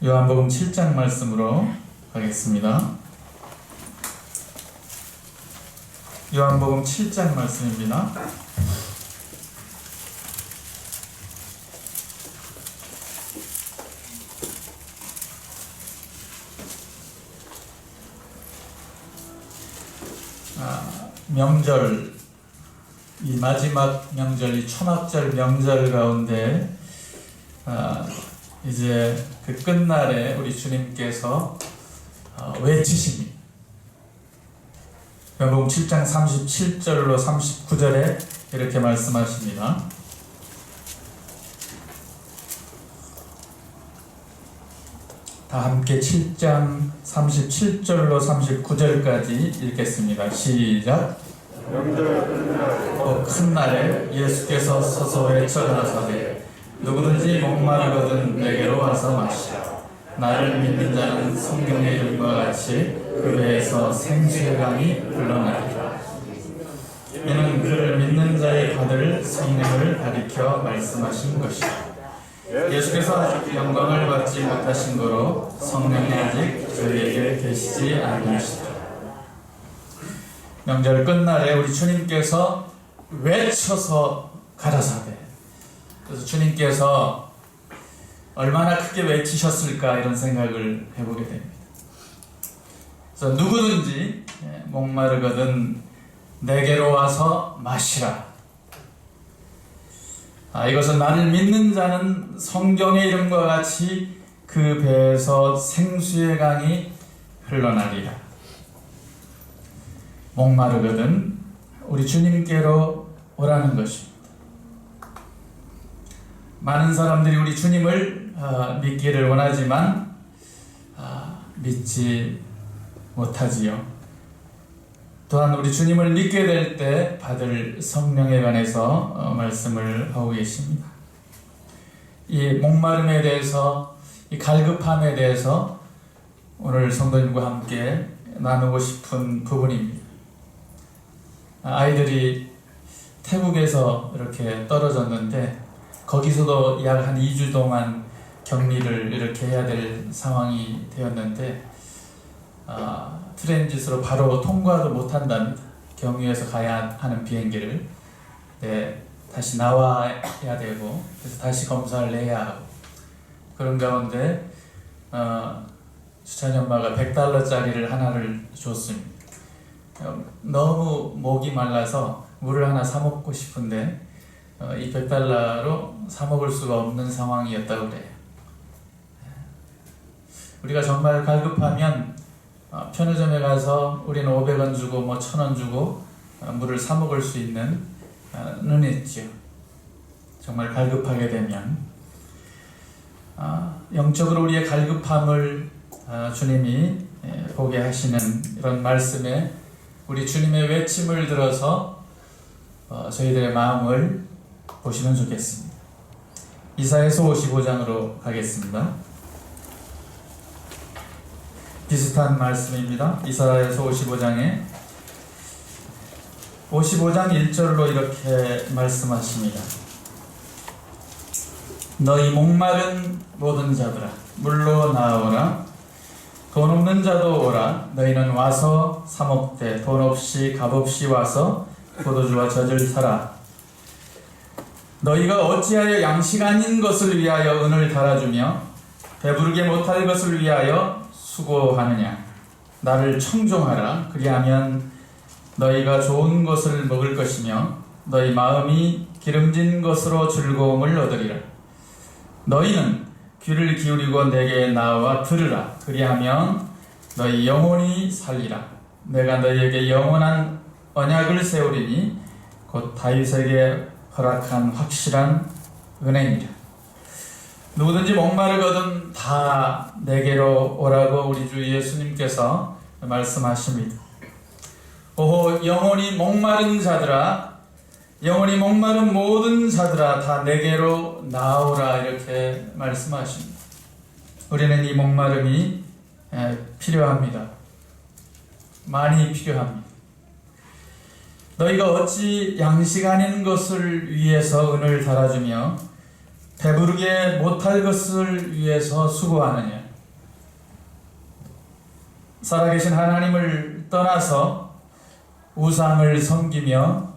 요한복음 7장 말씀으로 가겠습니다. 요한복음 7장 말씀입니다. 명절, 이 마지막 명절, 이 초막절 명절 가운데 이제 그 끝날에 우리 주님께서 외치십니다. 요한복음 7장 37절로 39절에 이렇게 말씀하십니다. 다 함께 7장 37절로 39절까지 읽겠습니다. 시작. 큰 날에 예수께서 서서 외쳐 가라사대 누구든지 목마르거든 내게로 와서 마시라. 나를 믿는 자는 성경의 이름과 같이 그 배에서 생수의 강이 흘러나리라. 이는 그를 믿는 자의 받을 성령을 가리켜 말씀하신 것이다. 예수께서 아직 영광을 받지 못하신 거로 성령이 아직 저희에게 계시지 않으시다. 명절 끝날에 우리 주님께서 외쳐서 가라사대. 그래서 주님께서 얼마나 크게 외치셨을까 이런 생각을 해보게 됩니다. 그래서 누구든지 목마르거든 내게로 와서 마시라. 이것은 나를 믿는 자는 성경의 이름과 같이 그 배에서 생수의 강이 흘러나리라. 목마르거든 우리 주님께로 오라는 것입니다. 많은 사람들이 우리 주님을 믿기를 원하지만 믿지 못하지요. 또한 우리 주님을 믿게 될 때 받을 성령에 관해서 말씀을 하고 계십니다. 이 목마름에 대해서, 이 갈급함에 대해서 오늘 성도님과 함께 나누고 싶은 부분입니다. 아이들이 태국에서 이렇게 떨어졌는데 거기서도 약 한 2주 동안 격리를 이렇게 해야 될 상황이 되었는데 트랜짓으로 바로 통과도 못한답니다. 경유해서 가야 하는 비행기를 다시 나와야 되고 그래서 다시 검사를 해야 하고 그런 가운데 주찬이 엄마가 $100짜리를 하나를 줬습니다. 너무 목이 말라서 물을 하나 사 먹고 싶은데 이 $100로 사 먹을 수가 없는 상황이었다고 그래요. 우리가 정말 갈급하면 편의점에 가서 우리는 500원 주고 1000원 주고 물을 사 먹을 수 있는 눈이 있죠. 정말 갈급하게 되면 영적으로 우리의 갈급함을 주님이 보게 하시는 이런 말씀에 우리 주님의 외침을 들어서 저희들의 마음을 보시면 좋겠습니다. 이사야서 55장으로 가겠습니다. 비슷한 말씀입니다. 이사야서 55장 1절로 이렇게 말씀하십니다. 너희 목마른 모든 자들아 물로 나오라. 돈 없는 자도 오라. 너희는 와서 사 먹되 돈 없이 값없이 와서 포도주와 젖을 사라. 너희가 어찌하여 양식 아닌 것을 위하여 은을 달아주며 배부르게 못할 것을 위하여 수고하느냐. 나를 청종하라. 그리하면 너희가 좋은 것을 먹을 것이며 너희 마음이 기름진 것으로 즐거움을 얻으리라. 너희는 귀를 기울이고 내게 나와 들으라. 그리하면 너희 영혼이 살리라. 내가 너희에게 영원한 언약을 세우리니 곧 다윗에게 허락한 확실한 은혜니라. 누구든지 목마르거든 다 내게로 오라고 우리 주 예수님께서 말씀하십니다. 오호 영혼이 목마른 자들아, 영혼이 목마른 모든 자들아 다 내게로 나오라 이렇게 말씀하십니다. 우리는 이 목마름이 필요합니다. 많이 필요합니다. 너희가 어찌 양식 아닌 것을 위해서 은을 달아주며 배부르게 못할 것을 위해서 수고하느냐. 살아계신 하나님을 떠나서 우상을 섬기며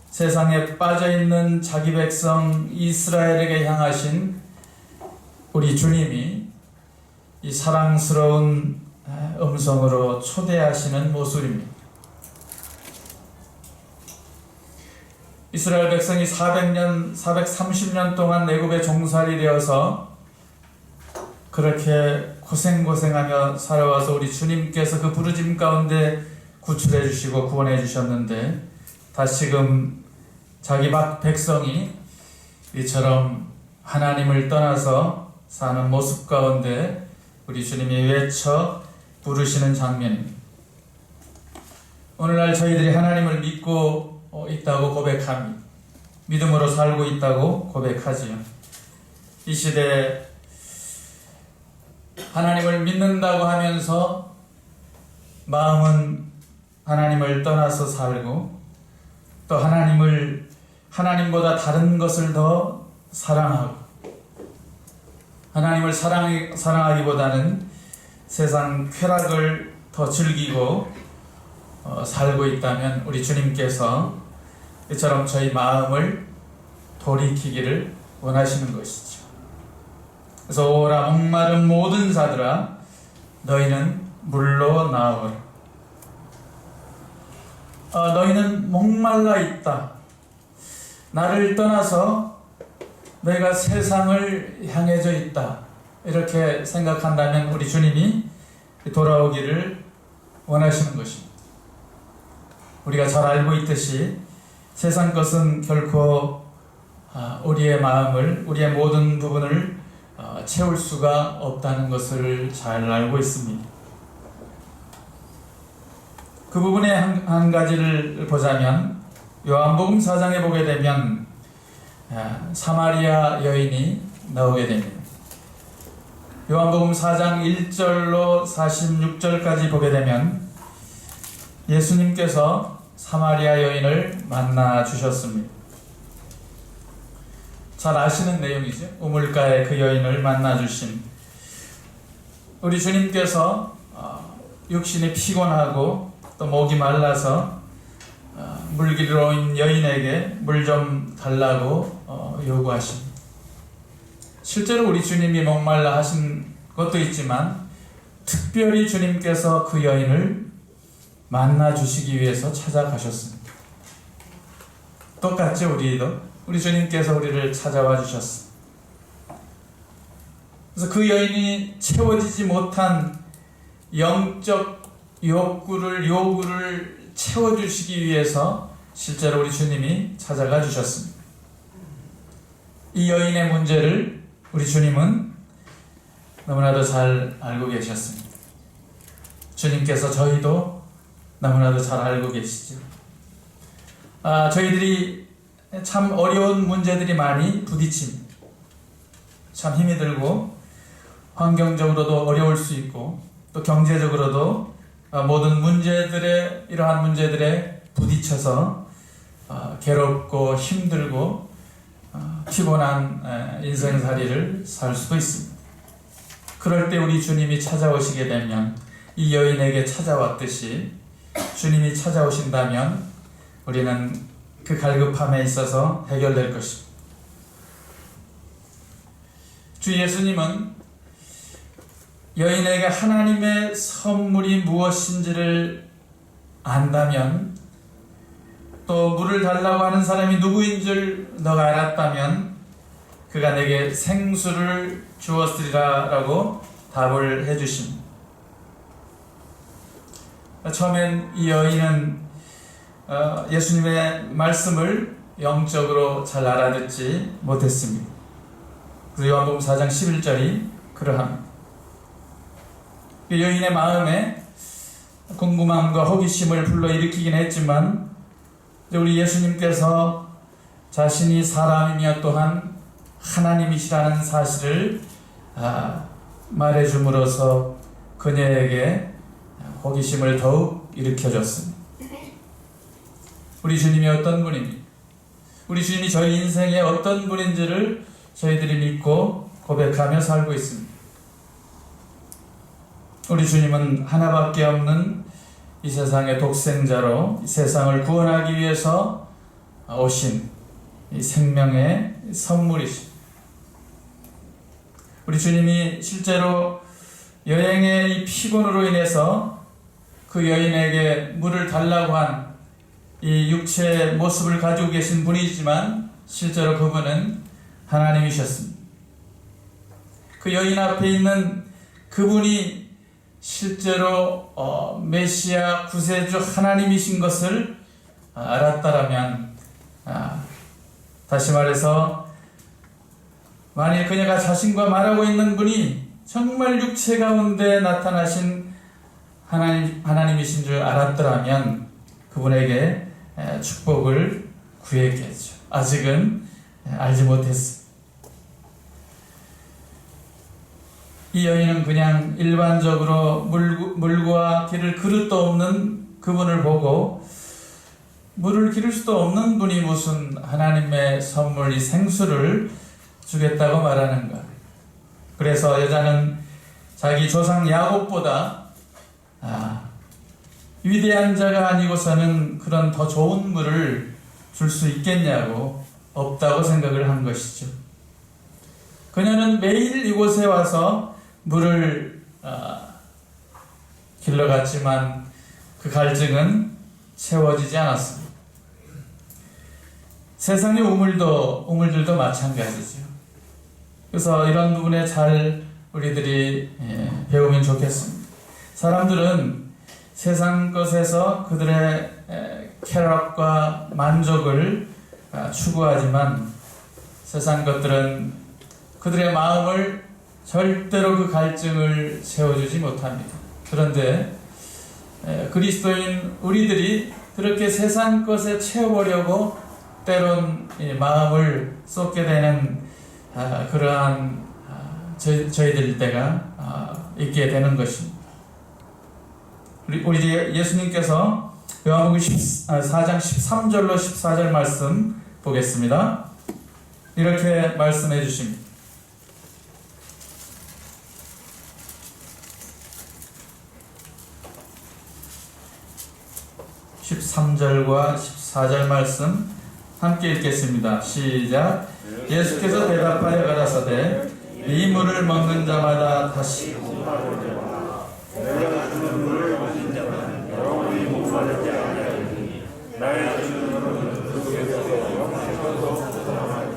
세상에 빠져있는 자기 백성 이스라엘에게 향하신 우리 주님이 이 사랑스러운 음성으로 초대하시는 모습입니다. 이스라엘 백성이 430년 동안 애굽에 종살이 되어서 그렇게 고생하며 살아와서 우리 주님께서 그 부르짐 가운데 구출해 주시고 구원해 주셨는데, 다시금 자기 백성이 이처럼 하나님을 떠나서 사는 모습 가운데 우리 주님이 외쳐 부르시는 장면입니다. 오늘날 저희들이 하나님을 믿고 있다고 고백합니다. 믿음으로 살고 있다고 고백하지요. 이 시대에 하나님을 믿는다고 하면서 마음은 하나님을 떠나서 살고, 또 하나님보다 다른 것을 더 사랑하고, 하나님을 사랑하기보다는 세상 쾌락을 더 즐기고 살고 있다면 우리 주님께서 이처럼 저희 마음을 돌이키기를 원하시는 것이죠. 그래서 오라 목마른 모든 자들아 너희는 물로 나오라. 너희는 목말라 있다. 나를 떠나서 너희가 세상을 향해져 있다. 이렇게 생각한다면 우리 주님이 돌아오기를 원하시는 것입니다. 우리가 잘 알고 있듯이 세상 것은 결코 우리의 마음을, 우리의 모든 부분을 채울 수가 없다는 것을 잘 알고 있습니다. 그 부분에 한 가지를 보자면, 요한복음 4장에 보게 되면 사마리아 여인이 나오게 됩니다. 요한복음 4장 1절로 46절까지 보게 되면 예수님께서 사마리아 여인을 만나 주셨습니다. 잘 아시는 내용이죠. 우물가에 그 여인을 만나 주신 우리 주님께서 육신이 피곤하고 또 목이 말라서 물기로 온 여인에게 물 좀 달라고 요구하십니다. 실제로 우리 주님이 목말라 하신 것도 있지만, 특별히 주님께서 그 여인을 만나 주시기 위해서 찾아가셨습니다. 똑같이 우리 주님께서 우리를 찾아와 주셨습니다. 그래서 그 여인이 채워지지 못한 영적 요구를 채워주시기 위해서 실제로 우리 주님이 찾아가 주셨습니다. 이 여인의 문제를 우리 주님은 너무나도 잘 알고 계셨습니다. 주님께서 저희도 너무나도 잘 알고 계시죠. 저희들이 참 어려운 문제들이 많이 부딪힙니다. 참 힘이 들고 환경적으로도 어려울 수 있고, 또 경제적으로도 모든 이러한 문제들에 부딪혀서 괴롭고 힘들고 피곤한 인생살이를 살 수도 있습니다. 그럴 때 우리 주님이 찾아오시게 되면, 이 여인에게 찾아왔듯이 주님이 찾아오신다면 우리는 그 갈급함에 있어서 해결될 것입니다. 주 예수님은 여인에게 하나님의 선물이 무엇인지를 안다면, 또 물을 달라고 하는 사람이 누구인 줄 너가 알았다면 그가 내게 생수를 주었으리라 라고 답을 해주십니다. 처음엔 이 여인은 예수님의 말씀을 영적으로 잘 알아듣지 못했습니다. 그래서 요한복음 4장 11절이 그러합니다. 여인의 마음에 궁금함과 호기심을 불러일으키긴 했지만, 우리 예수님께서 자신이 사람이며 또한 하나님이시라는 사실을 말해줌으로써 그녀에게 호기심을 더욱 일으켜줬습니다. 우리 주님이 어떤 분입니까? 우리 주님이 저희 인생에 어떤 분인지를 저희들이 믿고 고백하며 살고 있습니다. 우리 주님은 하나밖에 없는 이 세상의 독생자로 이 세상을 구원하기 위해서 오신 이 생명의 선물이십니다. 우리 주님이 실제로 여행의 이 피곤으로 인해서 그 여인에게 물을 달라고 한 이 육체의 모습을 가지고 계신 분이지만 실제로 그분은 하나님이셨습니다. 그 여인 앞에 있는 그분이 실제로 메시아 구세주 하나님이신 것을 알았다라면, 다시 말해서 만일 그녀가 자신과 말하고 있는 분이 정말 육체 가운데 나타나신 하나님이신 줄 알았더라면 그분에게 축복을 구했겠죠. 아직은 알지 못했습니다. 이 여인은 그냥 일반적으로 물과 기를 그릇도 없는 그분을 보고 물을 기를 수도 없는 분이 무슨 하나님의 선물 이 생수를 주겠다고 말하는가. 그래서 여자는 자기 조상 야곱보다 위대한 자가 아니고서는 그런 더 좋은 물을 줄 수 있겠냐고 없다고 생각을 한 것이죠. 그녀는 매일 이곳에 와서 물을 길러갔지만 그 갈증은 채워지지 않았습니다. 세상의 우물들도 마찬가지죠. 그래서 이런 부분에 잘 우리들이 배우면 좋겠습니다. 사람들은 세상 것에서 그들의 쾌락과 만족을 추구하지만 세상 것들은 그들의 마음을 절대로 그 갈증을 채워주지 못합니다. 그런데 그리스도인 우리들이 그렇게 세상 것에 채워보려고 때론 마음을 쏟게 되는 그러한 저희들 때가 있게 되는 것입니다. 우리 예수님께서 요한복음 4장 13절로 14절 말씀 보겠습니다. 이렇게 말씀해 주십니다. 13절과 14절 말씀 함께 읽겠습니다. 시작. 예수께서 대답하여 가라사대 이 물을 먹는 자마다 다시 내가 주는 물을 마신 자는 영원히 목마르지 아니하리니 나의 주는 물은 그 속에서 영생하도록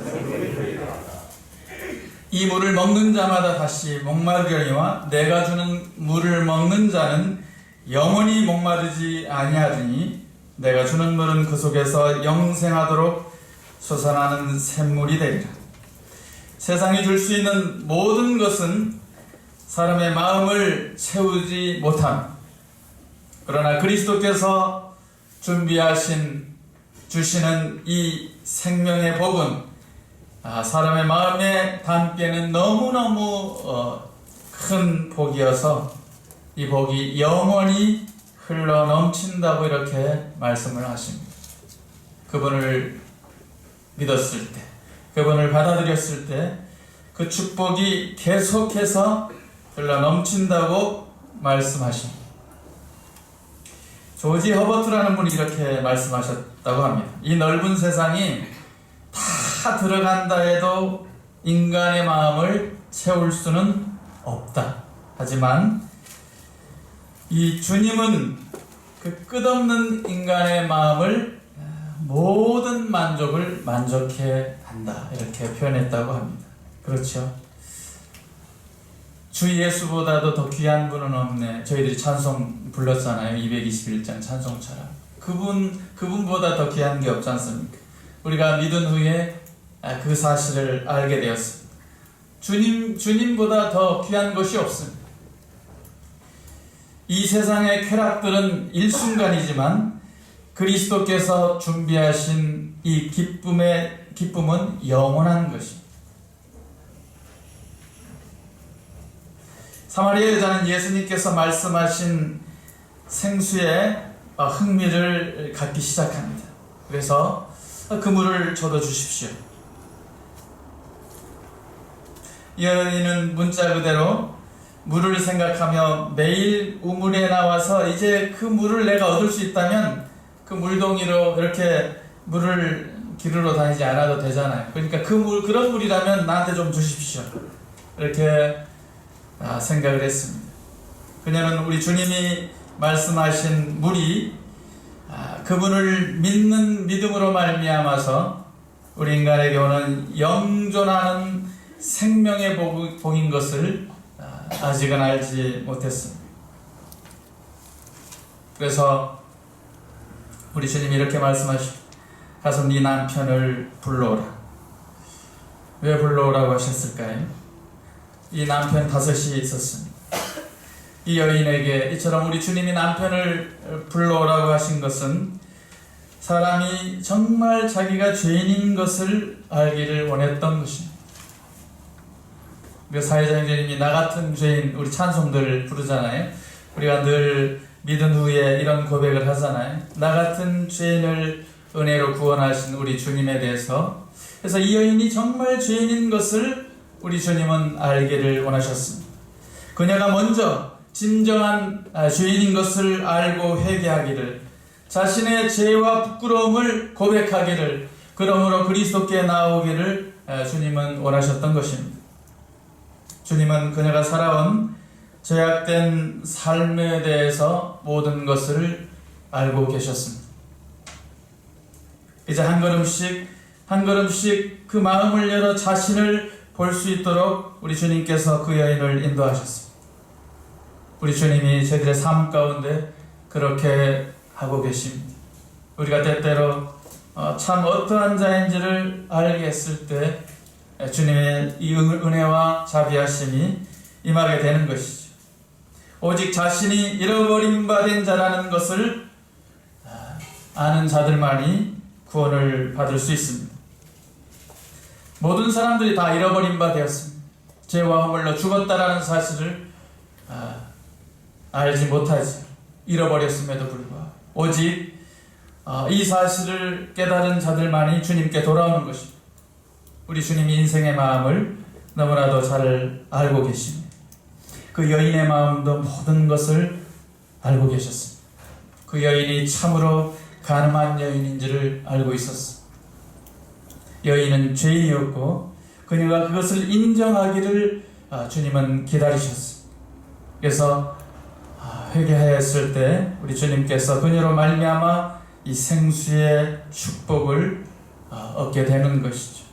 생명이 되리라. 이 물을 먹는 자마다 다시 목마르려니와 내가 주는 물을 먹는 자는 영원히 목마르지 아니하리니 내가 주는 물은 그 속에서 영생하도록 솟아나는 샘물이 되리라. 세상이 줄 수 있는 모든 것은 사람의 마음을 채우지 못함. 그러나 그리스도께서 주시는 이 생명의 복은 사람의 마음에 담기에는 너무너무 큰 복이어서 이 복이 영원히 흘러 넘친다고 이렇게 말씀을 하십니다. 그분을 믿었을 때, 그분을 받아들였을 때 그 축복이 계속해서 흘러 넘친다고 말씀하십니다. 조지 허버트라는 분이 이렇게 말씀하셨다고 합니다. 이 넓은 세상이 다 들어간다 해도 인간의 마음을 채울 수는 없다. 하지만 이 주님은 그 끝없는 인간의 마음을 모든 만족을 만족해 한다. 이렇게 표현했다고 합니다. 그렇죠. 주 예수보다도 더 귀한 분은 없네. 저희들이 찬송 불렀잖아요. 221장 찬송처럼. 그분보다 더 귀한 게 없지 않습니까? 우리가 믿은 후에 그 사실을 알게 되었습니다. 주님보다 더 귀한 것이 없습니다. 이 세상의 쾌락들은 일순간이지만 그리스도께서 준비하신 이 기쁨은 영원한 것입니다. 사마리아 여자는 예수님께서 말씀하신 생수에 흥미를 갖기 시작합니다. 그래서 그 물을 저도 주십시오. 여인은 문자 그대로 물을 생각하며 매일 우물에 나와서 이제 그 물을 내가 얻을 수 있다면 그 물동이로 이렇게 물을 기르러 다니지 않아도 되잖아요. 그러니까 그런 물이라면 나한테 좀 주십시오. 이렇게 생각을 했습니다. 그녀는 우리 주님이 말씀하신 물이 그분을 믿는 믿음으로 말미암아서 우리 인간에게 오는 영존하는 생명의 복인 것을 아직은 알지 못했습니다. 그래서 우리 주님이 이렇게 말씀하시고 가서 네 남편을 불러오라. 왜 불러오라고 하셨을까요? 이 남편 5이 있었습니다. 이 여인에게 이처럼 우리 주님이 남편을 불러오라고 하신 것은 사람이 정말 자기가 죄인인 것을 알기를 원했던 것입니다. 사회자님이 나 같은 죄인, 우리 찬송들 부르잖아요. 우리가 늘 믿은 후에 이런 고백을 하잖아요. 나 같은 죄인을 은혜로 구원하신 우리 주님에 대해서. 그래서 이 여인이 정말 죄인인 것을 우리 주님은 알기를 원하셨습니다. 그녀가 먼저 진정한 죄인인 것을 알고 회개하기를, 자신의 죄와 부끄러움을 고백하기를, 그러므로 그리스도께 나오기를 주님은 원하셨던 것입니다. 주님은 그녀가 살아온 죄악된 삶에 대해서 모든 것을 알고 계셨습니다. 이제 한 걸음씩 한 걸음씩 그 마음을 열어 자신을 볼 수 있도록 우리 주님께서 그 여인을 인도하셨습니다. 우리 주님이 저희들의 삶 가운데 그렇게 하고 계십니다. 우리가 때때로 참 어떠한 자인지를 알게 했을 때 주님의 이 은혜와 자비하심이 임하게 되는 것이죠. 오직 자신이 잃어버림 바 된 자라는 것을 아는 자들만이 구원을 받을 수 있습니다. 모든 사람들이 다 잃어버림 바 되었습니다. 죄와 허물로 죽었다라는 사실을 알지 못하지, 잃어버렸음에도 불구하고 오직 이 사실을 깨달은 자들만이 주님께 돌아오는 것입니다. 우리 주님이 인생의 마음을 너무나도 잘 알고 계십니다. 그 여인의 마음도 모든 것을 알고 계셨습니다. 그 여인이 참으로 가늠한 여인인지를 알고 있었습니다. 여인은 죄인이었고 그녀가 그것을 인정하기를 주님은 기다리셨습니다. 그래서 회개하였을 때 우리 주님께서 그녀로 말미암아 이 생수의 축복을 얻게 되는 것이죠.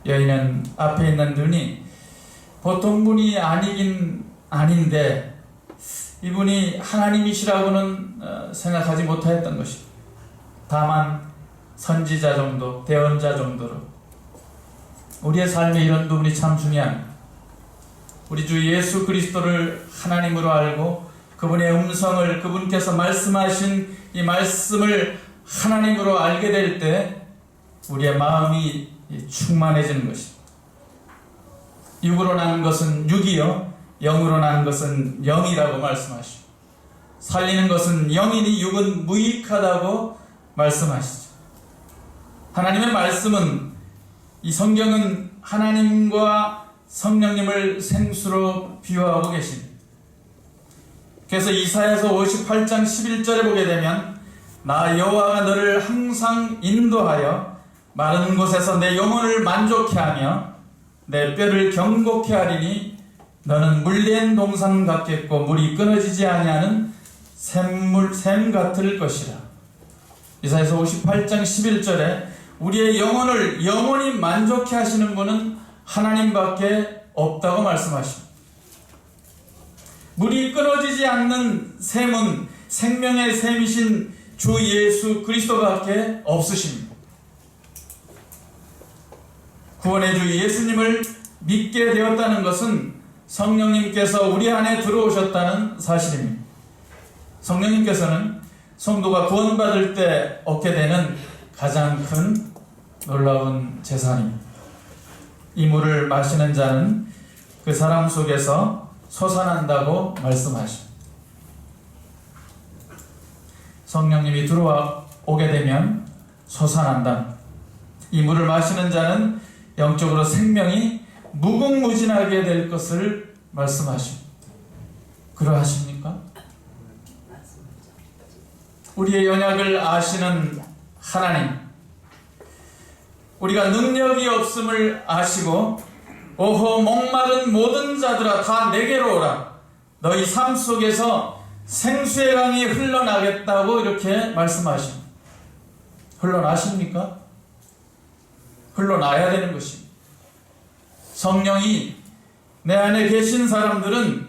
여인은 앞에 있는 분이 보통 분이 아니긴 아닌데 이분이 하나님이시라고는 생각하지 못하였던 것입니다. 다만 선지자 정도, 대언자 정도로. 우리의 삶에 이런 부분이 참 중요합니다. 우리 주 예수 그리스도를 하나님으로 알고 그분의 음성을, 그분께서 말씀하신 이 말씀을 하나님으로 알게 될 때 우리의 마음이 충만해지는 것입니다. 육으로 난 것은 육이요 영으로 난 것은 영이라고 말씀하시고, 살리는 것은 영이니 육은 무익하다고 말씀하시죠. 하나님의 말씀은, 이 성경은 하나님과 성령님을 생수로 비유하고 계십니다. 그래서 이사야서 58장 11절에 보게 되면 나 여호와가 너를 항상 인도하여 마른 곳에서 내 영혼을 만족케 하며 내 뼈를 경고케 하리니 너는 물된 동산 같겠고 물이 끊어지지 아니하는 샘 같을 것이라. 이사야서 58장 11절에 우리의 영혼을 영원히 만족케 하시는 분은 하나님밖에 없다고 말씀하십니다. 물이 끊어지지 않는 샘은 생명의 샘이신 주 예수 그리스도밖에 없으십니다. 구원의 주 예수님을 믿게 되었다는 것은 성령님께서 우리 안에 들어오셨다는 사실입니다. 성령님께서는 성도가 구원받을 때 얻게 되는 가장 큰 놀라운 재산입니다. 이 물을 마시는 자는 그 사람 속에서 솟아난다고 말씀하십니다. 성령님이 들어오게 되면 솟아난다. 이 물을 마시는 자는 영적으로 생명이 무궁무진하게 될 것을 말씀하십니다. 그러하십니까? 우리의 연약을 아시는 하나님, 우리가 능력이 없음을 아시고 오호 목마른 모든 자들아 다 내게로 오라, 너희 삶 속에서 생수의 강이 흘러나겠다고 이렇게 말씀하십니다. 흘러나십니까? 흘러나야 되는 것입니다. 성령이 내 안에 계신 사람들은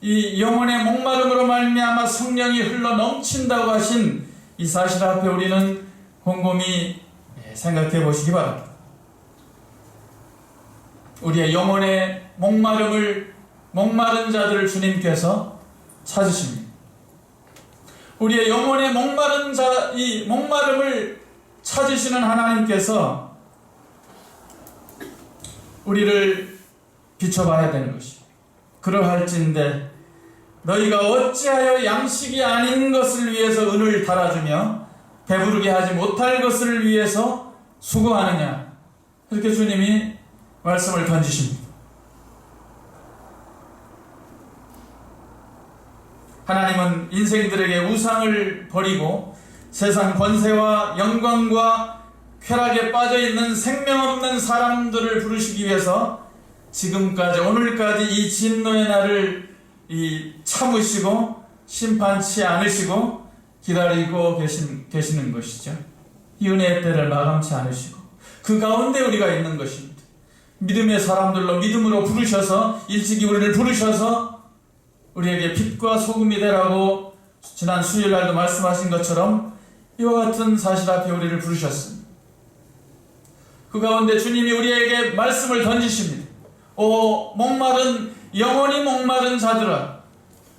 이 영혼의 목마름으로 말미암아 성령이 흘러 넘친다고 하신 이 사실 앞에 우리는 곰곰이 생각해 보시기 바랍니다. 우리의 영혼의 목마른 자들을 주님께서 찾으십니다. 우리의 영혼의 이 목마름을 찾으시는 하나님께서 우리를 비춰봐야 되는 것입니다. 그러할진대 너희가 어찌하여 양식이 아닌 것을 위해서 은을 달아주며 배부르게 하지 못할 것을 위해서 수고하느냐, 이렇게 주님이 말씀을 던지십니다. 하나님은 인생들에게 우상을 버리고 세상 권세와 영광과 쾌락에 빠져있는 생명 없는 사람들을 부르시기 위해서 지금까지 오늘까지 이 진노의 날을 참으시고 심판치 않으시고 기다리고 계시는 것이죠. 이 은혜의 때를 마감치 않으시고 그 가운데 우리가 있는 것입니다. 믿음의 사람들로 믿음으로 부르셔서 일찍이 우리를 부르셔서 우리에게 빛과 소금이 되라고 지난 수요일날도 말씀하신 것처럼 이와 같은 사실 앞에 우리를 부르셨습니다. 그 가운데 주님이 우리에게 말씀을 던지십니다. 오 영원히 목마른 자들아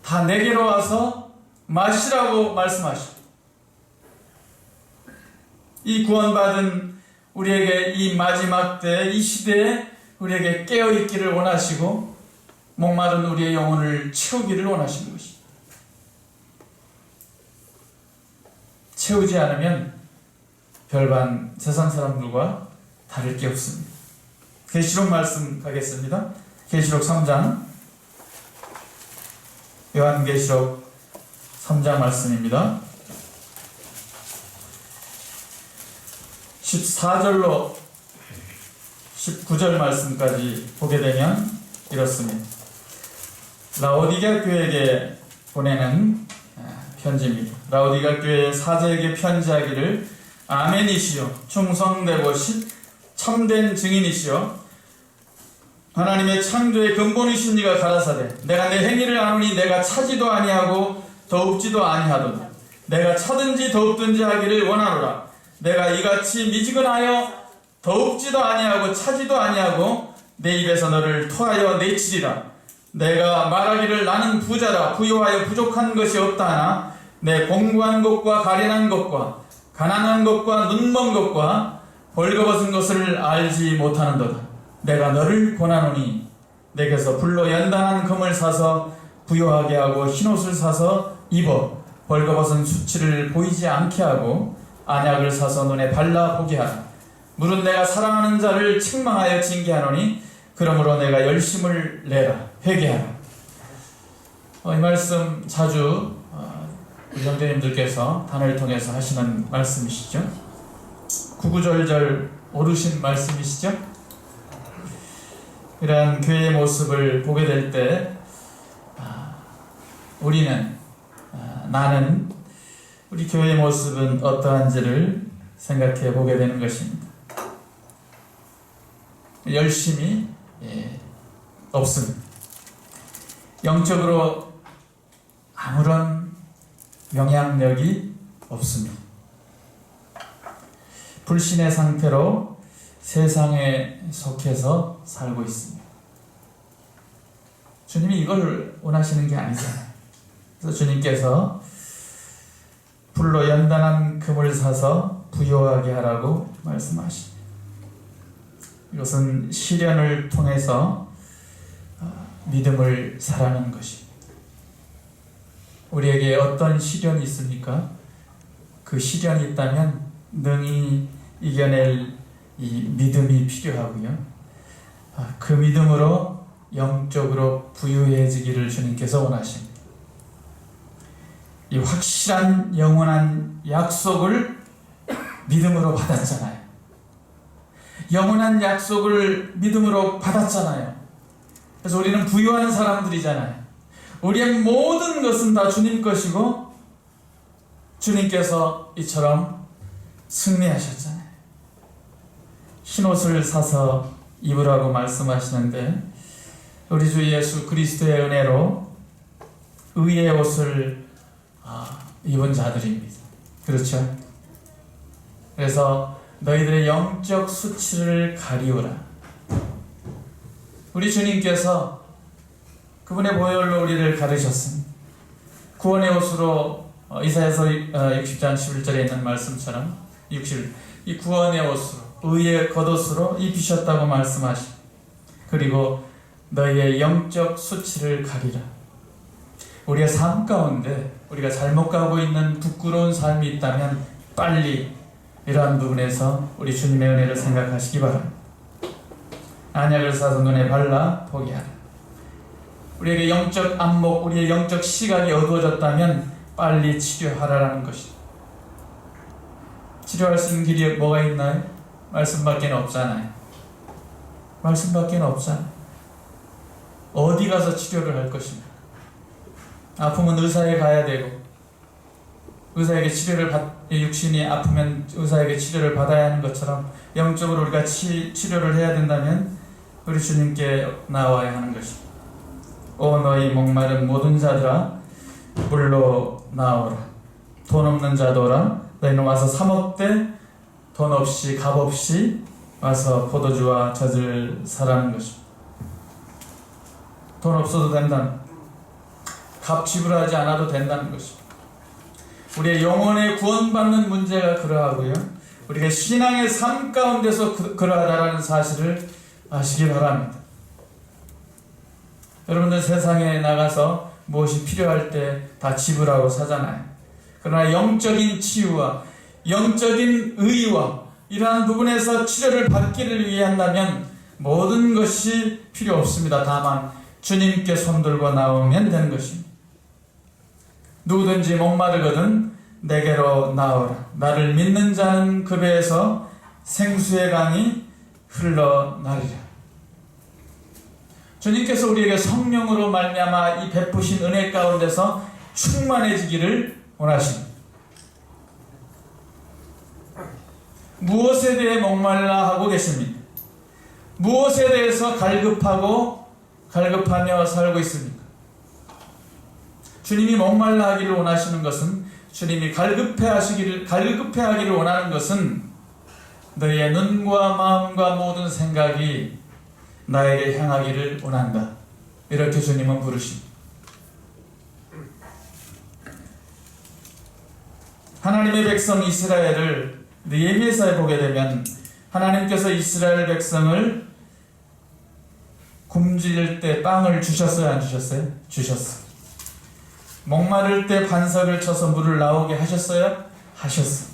다 내게로 와서 마시라고 말씀하십니다. 이 구원받은 우리에게 이 마지막 때 이 시대에 우리에게 깨어있기를 원하시고 목마른 우리의 영혼을 채우기를 원하시는 것입니다. 채우지 않으면 별반 세상 사람들과 다를 게 없습니다. 계시록 말씀 가겠습니다. 계시록 3장, 요한계시록 3장 말씀입니다. 14절로 19절 말씀까지 보게 되면 이렇습니다. 라오디게아 교회에게 보내는 편지입니다. 라오디게아 교회 사제에게 편지하기를 아멘이시요 충성되고 참된 증인이시요 하나님의 창조의 근본이신 이가 가라사대 내가 내 행위를 아노니 내가 차지도 아니하고 더웁지도 아니하도다. 내가 차든지 더웁든지 하기를 원하노라. 내가 이같이 미지근하여 더웁지도 아니하고 차지도 아니하고 내 입에서 너를 토하여 내치리라. 내가 말하기를 나는 부자라 부요하여 부족한 것이 없다 하나 내 공고한 것과 가련한 것과 가난한 것과 눈먼 것과 벌거벗은 것을 알지 못하는도다. 내가 너를 권하노니 내게서 불로 연단한 금을 사서 부요하게 하고 흰옷을 사서 입어 벌거벗은 수치를 보이지 않게 하고 안약을 사서 눈에 발라 보게 하라. 물은 내가 사랑하는 자를 책망하여 징계하노니 그러므로 내가 열심을 내라 회개하라. 이 말씀 자주 우리 형제님들께서 단어를 통해서 하시는 말씀이시죠. 구구절절 오르신 말씀이시죠. 이러한 교회의 모습을 보게 될 때 우리는 나는 우리 교회의 모습은 어떠한지를 생각해 보게 되는 것입니다. 열심히 없습니다. 영적으로 아무런 영향력이 없습니다. 불신의 상태로 세상에 속해서 살고 있습니다. 주님이 이걸 원하시는 게 아니잖아요. 그래서 주님께서 불로 연단한 금을 사서 부요하게 하라고 말씀하십니다. 이것은 시련을 통해서 믿음을 살아가는 것입니다. 우리에게 어떤 시련이 있습니까? 그 시련이 있다면 능히 이겨낼 이 믿음이 필요하고요. 그 믿음으로 영적으로 부유해지기를 주님께서 원하십니다. 이 확실한 영원한 약속을 믿음으로 받았잖아요. 영원한 약속을 믿음으로 받았잖아요. 그래서 우리는 부유한 사람들이잖아요. 우리의 모든 것은 다 주님 것이고 주님께서 이처럼 승리하셨잖아요. 흰옷을 사서 입으라고 말씀하시는데 우리 주 예수 그리스도의 은혜로 의의 옷을 입은 자들입니다. 그렇죠? 그래서 너희들의 영적 수치를 가리우라. 우리 주님께서 그분의 보혈로 우리를 가르셨습니다. 구원의 옷으로 이사야서 60장 11절에 있는 말씀처럼 이 구원의 옷으로 의의 겉옷으로 입히셨다고 말씀하시고 그리고 너희의 영적 수치를 가리라. 우리의 삶 가운데 우리가 잘못 가고 있는 부끄러운 삶이 있다면 빨리 이러한 부분에서 우리 주님의 은혜를 생각하시기 바랍니다. 안약을 사서 눈에 발라 포기하라. 우리에게 영적 안목, 우리의 영적 시각이 어두워졌다면 빨리 치료하라라는 것이죠. 치료할 수 있는 길이 뭐가 있나요? 말씀밖에 없잖아요. 말씀밖에 없잖아요. 어디 가서 치료를 할 것입니까? 아프면 의사에 가야 되고 의사에게 육신이 아프면 의사에게 치료를 받아야 하는 것처럼 영적으로 우리가 치료를 해야 된다면 우리 주님께 나와야 하는 것입니다. 오 너희 목마른 모든 자들아 물로 나오라. 돈 없는 자도라. 너희는 와서 사 먹되 돈 없이 값 없이 와서 포도주와 젖을 사라는 것입니다. 돈 없어도 된다는, 값 지불하지 않아도 된다는 것입니다. 우리의 영혼의 구원받는 문제가 그러하고요. 우리가 신앙의 삶 가운데서 그러하다는 사실을 아시기 바랍니다. 여러분들 세상에 나가서 무엇이 필요할 때 다 지불하고 사잖아요. 그러나 영적인 치유와 영적인 의와 이러한 부분에서 치료를 받기를 위해 한다면 모든 것이 필요 없습니다. 다만 주님께 손들고 나오면 되는 것입니다. 누구든지 목마르거든 내게로 나오라. 나를 믿는 자는 그 배에서 생수의 강이 흘러나리라. 주님께서 우리에게 성령으로 말미암아 이 베푸신 은혜 가운데서 충만해지기를 원하십니다. 무엇에 대해 목말라 하고 계십니까? 무엇에 대해서 갈급하며 살고 있습니까? 주님이 목말라 하기를 원하시는 것은, 주님이 갈급해 하기를 원하는 것은 너희의 눈과 마음과 모든 생각이 나에게 향하기를 원한다. 이렇게 주님은 부르십니다. 하나님의 백성 이스라엘을 느헤미야서에 보게 되면 하나님께서 이스라엘 백성을 굶주릴 때 빵을 주셨어요? 안 주셨어요? 주셨어요. 목마를 때 반석을 쳐서 물을 나오게 하셨어요? 하셨어요.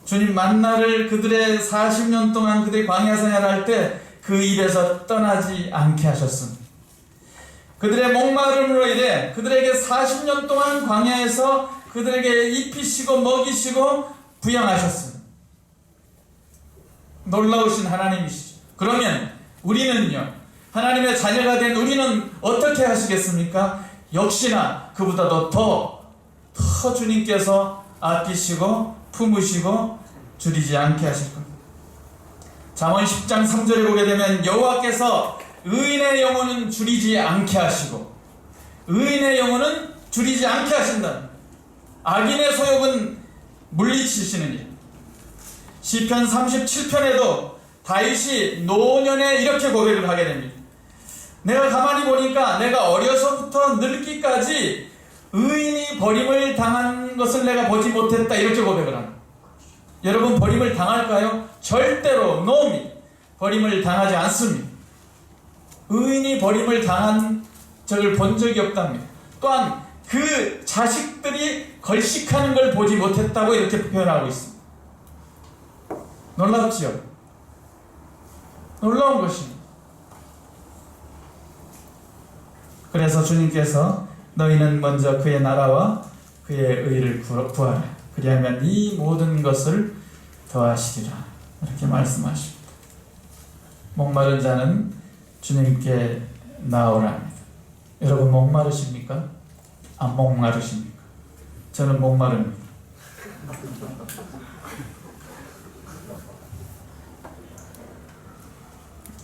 주님 만나를 그들의 40년 동안 그들의 광야 생활할 때 그 입에서 떠나지 않게 하셨습니다. 그들의 목마름으로 인해 그들에게 40년 동안 광야에서 그들에게 입히시고 먹이시고 부양하셨습니다. 놀라우신 하나님이시죠. 그러면 우리는요, 하나님의 자녀가 된 우리는 어떻게 하시겠습니까? 역시나 그보다도 더 주님께서 아끼시고 품으시고 줄이지 않게 하실 겁니다. 잠언 10장 3절에 보게 되면 여호와께서 의인의 영혼은 줄이지 않게 하시고 의인의 영혼은 줄이지 않게 하신다. 악인의 소욕은 물리치시느니라. 시편 37편에도 다윗이 노년에 이렇게 고백을 하게 됩니다. 내가 가만히 보니까 내가 어려서부터 늙기까지 의인이 버림을 당한 것을 내가 보지 못했다. 이렇게 고백을 합니다. 여러분 버림을 당할까요? 절대로 노미 버림을 당하지 않습니다. 의인이 버림을 당한 적을 본 적이 없답니다. 또한 그 자식들이 걸식하는 걸 보지 못했다고 이렇게 표현하고 있습니다. 놀랍지요? 놀라운 것입니다. 그래서 주님께서 너희는 먼저 그의 나라와 그의 의를 구하라. 그리하면 이 모든 것을 더하시리라. 이렇게 말씀하십니다. 목마른 자는 주님께 나오랍니다. 여러분 목마르십니까? 안 목마르십니까? 저는 목마릅니다.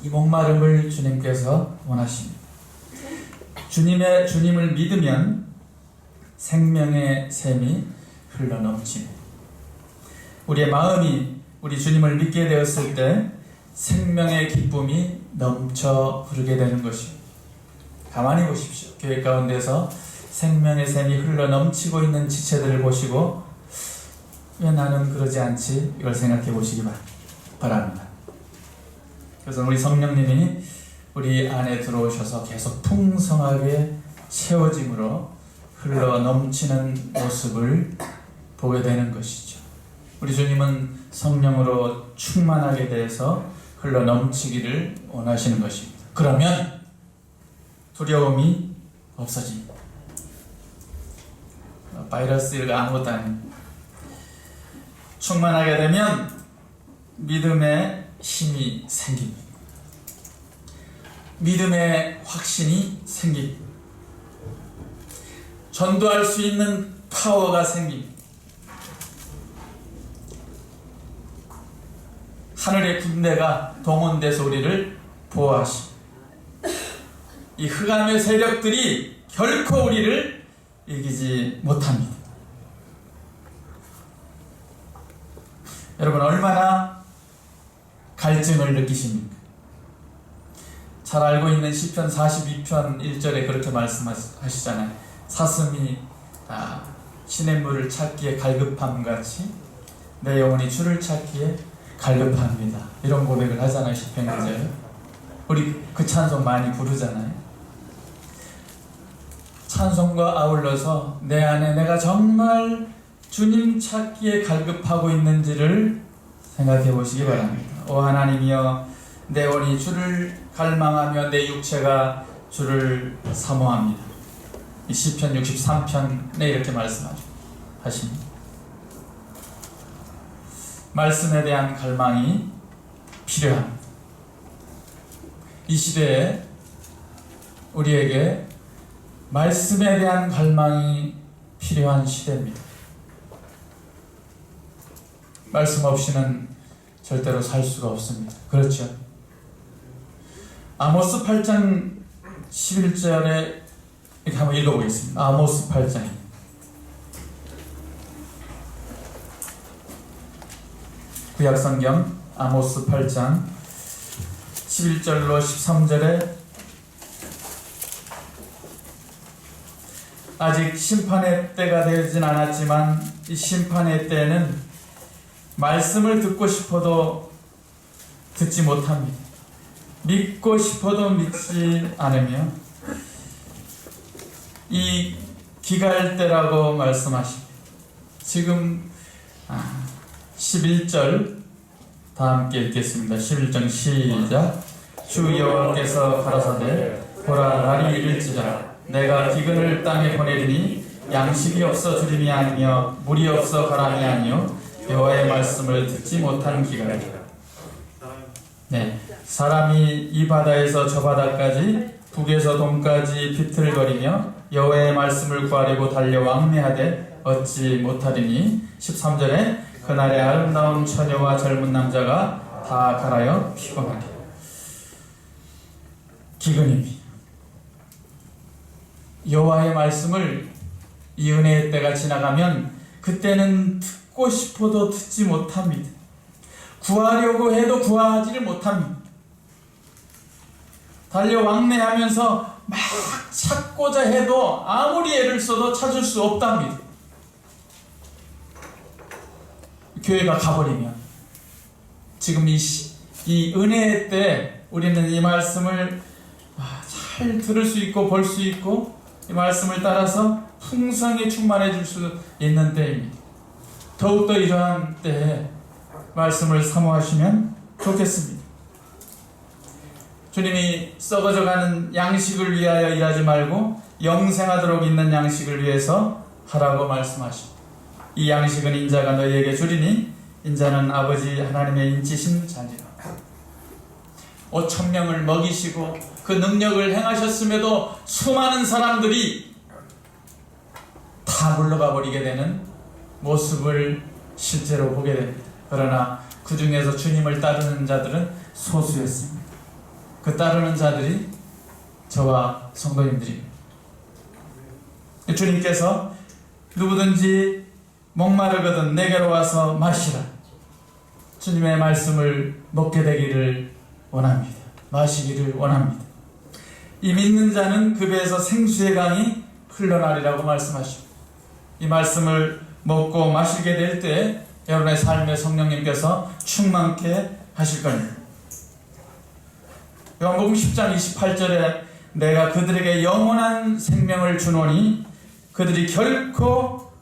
이 목마름을 주님께서 원하십니다. 주님을 믿으면 생명의 샘이 흘러넘칩니다. 우리의 마음이 우리 주님을 믿게 되었을 때 생명의 기쁨이 넘쳐 흐르게 되는 것입니다. 가만히 보십시오. 교회 가운데서 생명의 샘이 흘러넘치고 있는 지체들을 보시고 왜 나는 그러지 않지? 이걸 생각해 보시기 바랍니다. 그래서 우리 성령님이 우리 안에 들어오셔서 계속 풍성하게 채워짐으로 흘러넘치는 모습을 보게 되는 것이죠. 우리 주님은 성령으로 충만하게 돼서 흘러넘치기를 원하시는 것입니다. 그러면 두려움이 없어집니다. 바이러스가 아무것도 아닙니다. 충만하게 되면 믿음의 힘이 생깁니다. 믿음의 확신이 생깁니다. 전도할 수 있는 파워가 생깁니다. 하늘의 군대가 동원돼서 우리를 보호하십니다. 이 흑암의 세력들이 결코 우리를 이기지 못합니다. 여러분 얼마나 갈증을 느끼십니까? 잘 알고 있는 시편 42편 1절에 그렇게 말씀하시잖아요. 사슴이 시냇물을 찾기에 갈급함같이 내 영혼이 주를 찾기에 갈급합니다. 이런 고백을 하잖아요. 시편 1절에. 우리 그 찬송 많이 부르잖아요. 찬송과 아울러서 내 안에 내가 정말 주님 찾기에 갈급하고 있는지를 생각해 보시기 바랍니다. 오 하나님이여 내 영혼이 주를 갈망하며 내 육체가 주를 사모합니다. 이 시편 63편에 이렇게 말씀하십니다. 말씀에 대한 갈망이 필요합니다. 이 시대에 우리에게 말씀에 대한 갈망이 필요한 시대입니다. 말씀 없이는 절대로 살 수가 없습니다. 그렇죠? 아모스 8장 11절에 이렇게 한번 읽어보겠습니다. 아모스 8장 구약성경 아모스 8장 11절로 13절에 아직 심판의 때가 되진 않았지만 이 심판의 때에는 말씀을 듣고 싶어도 듣지 못합니다. 믿고 싶어도 믿지 않으며 이 기갈 때라고 말씀하십니다. 지금 11절 다 함께 읽겠습니다. 11절 시작. 주 여호와께서 가라사대 보라 날이 이를지라 내가 기근을 땅에 보내리니 양식이 없어 주림이 아니며 물이 없어 가람이 아니요 여호와의 말씀을 듣지 못한 기간이라. 네, 사람이 이 바다에서 저 바다까지 북에서 동까지 비틀거리며 여호와의 말씀을 구하려고 달려 왕래하되 얻지 못하리니 13절에 그날에 아름다운 처녀와 젊은 남자가 다 갈아여 피곤하리. 기근입니다. 여호와의 말씀을 이 은혜의 때가 지나가면 그때는 듣고 싶어도 듣지 못합니다. 구하려고 해도 구하지를 못합니다. 달려 왕래하면서 막 찾고자 해도 아무리 애를 써도 찾을 수 없답니다. 교회가 가버리면 지금 이 은혜의 때 우리는 이 말씀을 잘 들을 수 있고 볼 수 있고 이 말씀을 따라서 풍성히 충만해질 수 있는 때입니다. 더욱더 이러한 때에 말씀을 사모하시면 좋겠습니다. 주님이 썩어져가는 양식을 위하여 일하지 말고 영생하도록 있는 양식을 위해서 하라고 말씀하십니다. 이 양식은 인자가 너희에게 주리니 인자는 아버지 하나님의 인치신 자니라. 5,000명을 먹이시고 그 능력을 행하셨음에도 수많은 사람들이 다 물러가 버리게 되는 모습을 실제로 보게 됩니다. 그러나 그 중에서 주님을 따르는 자들은 소수였습니다. 그 따르는 자들이 저와 성도님들입니다. 주님께서 누구든지 목마르거든 내게로 와서 마시라. 주님의 말씀을 먹게 되기를 원합니다. 마시기를 원합니다. 이 믿는 자는 그 배에서 생수의 강이 흘러나리라고 말씀하십니다. 이 말씀을 먹고 마시게 될 때 여러분의 삶에 성령님께서 충만케 하실 겁니다. 요한복음 10장 28절에 내가 그들에게 영원한 생명을 주노니 그들이 결코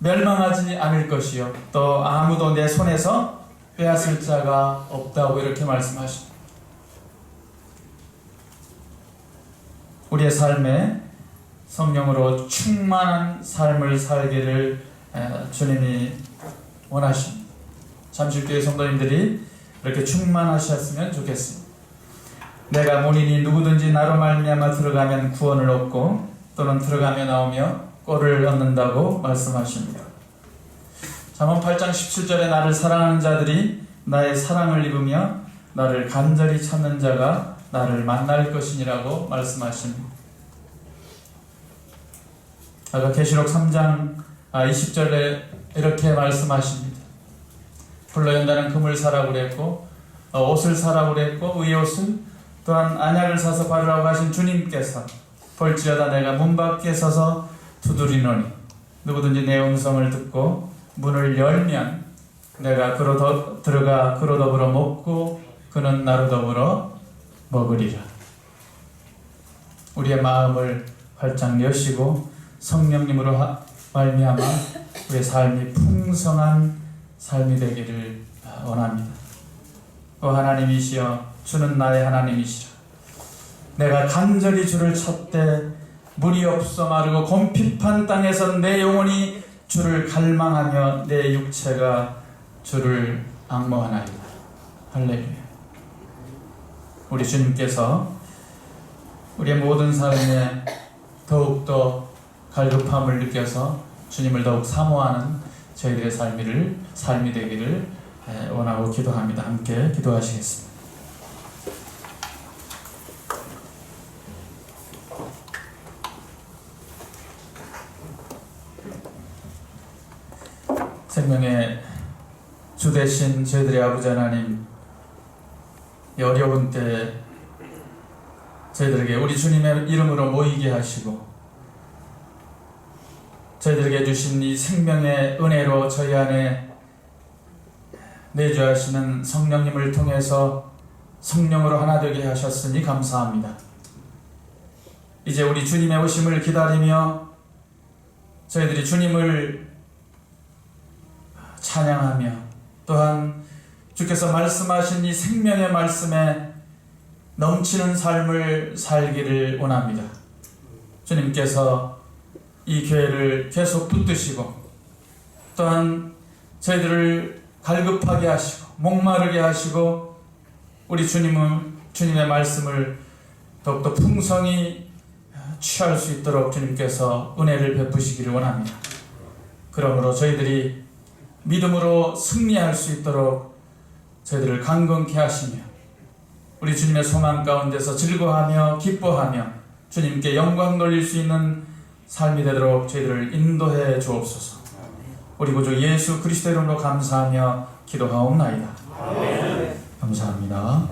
멸망하지 않을 것이요 또 아무도 내 손에서 빼앗을 자가 없다고 이렇게 말씀하십니다. 우리의 삶에 성령으로 충만한 삶을 살기를 주님이 원하십니다. 잠실교회 성도님들이 이렇게 충만하셨으면 좋겠습니다. 내가 문이니 누구든지 나로 말미암아 들어가면 구원을 얻고 또는 들어가며 나오며 꼴을 얻는다고 말씀하십니다. 잠언 8장 17절에 나를 사랑하는 자들이 나의 사랑을 입으며 나를 간절히 찾는 자가 나를 만날 것이니라고 말씀하십니다. 아까 계시록 3장 20절에 이렇게 말씀하십니다. 불로 연다는 금을 사라고 그랬고 옷을 사라고 그랬고 의 옷을 또한 안약을 사서 바르라고 하신 주님께서 볼지어다 내가 문 밖에 서서 두드리노니 누구든지 내 음성을 듣고 문을 열면 내가 그로 들어가 그로 더불어 먹고 그는 나로 더불어 먹으리라. 우리의 마음을 활짝 여시고 성령님으로 말미암아 우리의 삶이 풍성한 삶이 되기를 원합니다. 오 하나님이시여 주는 나의 하나님이시라. 내가 간절히 주를 찾되 물이 없어 마르고 곰핍한 땅에서 내 영혼이 주를 갈망하며 내 육체가 주를 앙모하나이다. 할렐루야. 우리 주님께서 우리의 모든 삶에 더욱더 갈급함을 느껴서 주님을 더욱 사모하는 저희들의 삶이 되기를 원하고 기도합니다. 함께 기도하시겠습니다. 생명의 주 되신 저희들의 아버지 하나님, 이 어려운 때 저희들에게 우리 주님의 이름으로 모이게 하시고 저희들에게 주신 이 생명의 은혜로 저희 안에 내주하시는 성령님을 통해서 성령으로 하나 되게 하셨으니 감사합니다. 이제 우리 주님의 오심을 기다리며 저희들이 주님을 찬양하며 또한 주께서 말씀하신 이 생명의 말씀에 넘치는 삶을 살기를 원합니다. 주님께서 이 교회를 계속 붙드시고 또한 저희들을 갈급하게 하시고 목마르게 하시고 우리 주님의 말씀을 더욱더 풍성히 취할 수 있도록 주님께서 은혜를 베푸시기를 원합니다. 그러므로 저희들이 믿음으로 승리할 수 있도록 저희들을 강건케 하시며 우리 주님의 소망 가운데서 즐거워하며 기뻐하며 주님께 영광 돌릴 수 있는 삶이 되도록 저희들을 인도해 주옵소서. 우리 구주 예수 그리스도 이름으로 감사하며 기도하옵나이다. 감사합니다.